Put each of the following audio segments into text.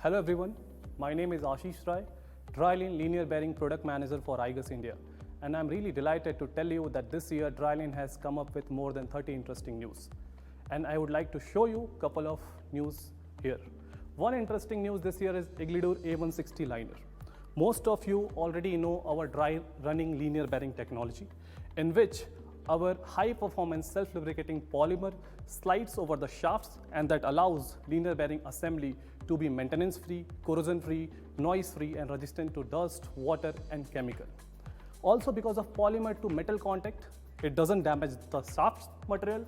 Hello everyone, my name is Ashish Rai, Dryline Linear Bearing Product Manager for Igus India. And I'm really delighted to tell you that this year Dryline has come up with more than 30 interesting news. And I would like to show you a couple of news here. One interesting news this year is Igus A160 liner. Most of you already know our dry running linear bearing technology, in which our high performance self-lubricating polymer slides over the shafts, and that allows linear bearing assembly to be maintenance free, corrosion free, noise free and resistant to dust, water and chemical. Also, because of polymer to metal contact, it doesn't damage the shaft material,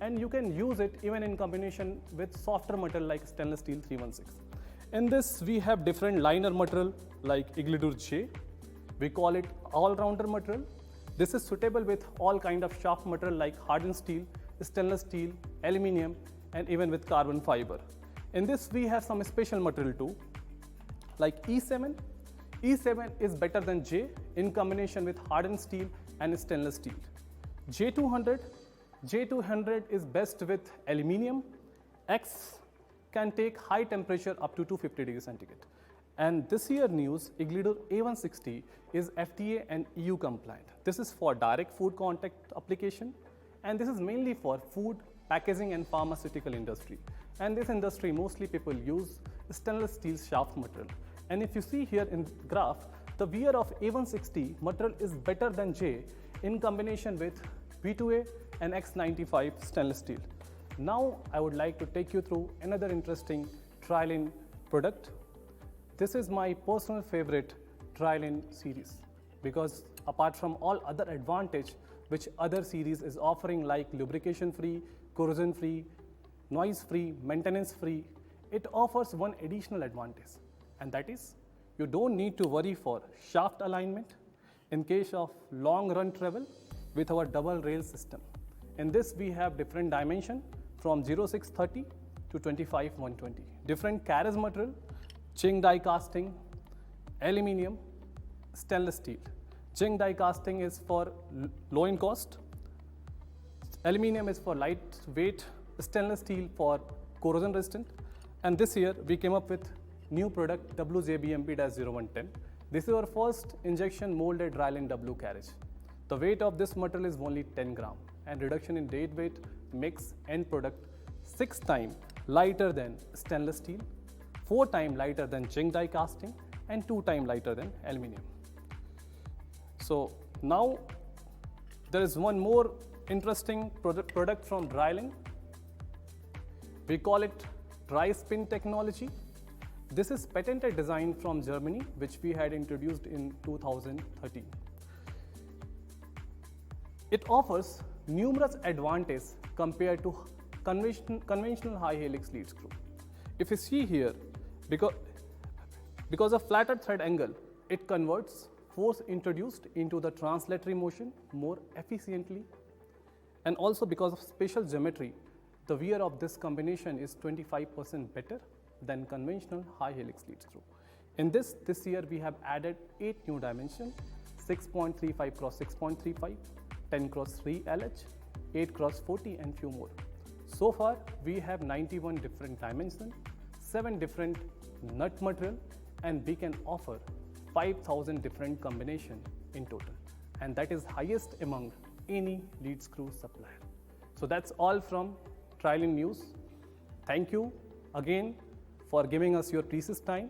and you can use it even in combination with softer material like stainless steel 316. In this we have different liner material like Igus J. We call it all-rounder material. This is suitable with all kind of shaft material like hardened steel, stainless steel, aluminium and even with carbon fiber. In this we have some special material too, like E7. E7 is better than J in combination with hardened steel and stainless steel. J200 is best with aluminium. X can take high temperature up to 250 degrees centigrade. And this year news, Igus A160 is FDA and EU compliant. This is for direct food contact application, and this is mainly for food, packaging and pharmaceutical industry. And this industry mostly people use stainless steel shaft material. And if you see here in graph, the wear of A160 material is better than J in combination with V2A and X95 stainless steel. Now I would like to take you through another interesting Dryline product. This is my personal favorite Dryline series, because apart from all other advantage which other series is offering like lubrication free, corrosion free, noise free, maintenance free, it offers one additional advantage, and that is you don't need to worry for shaft alignment in case of long run travel with our double rail system. In this we have different dimension from 0630 to 25120, different carriage material, zinc die casting, aluminium, stainless steel. Zinc die casting is for low in cost, aluminium is for lightweight, stainless steel for corrosion resistant. And this year we came up with new product WJBMP-0110. This is our first injection molded Dryline W carriage. The weight of this material is only 10 gram, and reduction in dead weight makes end product 6 times lighter than stainless steel, 4 times lighter than zinc die casting and 2 times lighter than aluminium. So now there is one more interesting product from Dryline. We call it Dryspin technology. This is patented design from Germany, which we had introduced in 2013. It offers numerous advantages compared to conventional high helix lead screw. If you see here, because of flatter thread angle, it converts force introduced into the translatory motion more efficiently. And also because of special geometry, the wear of this combination is 25% better than conventional high helix lead screw. In this year we have added 8 new dimensions: 6.35 cross 6.35, 10 cross 3 LH, 8 cross 40 and few more. So far we have 91 different dimensions, 7 different nut material, and we can offer 5,000 different combinations in total, and that is highest among any lead screw supplier. So that's all from Dryline News. Thank you again for giving us your precious time.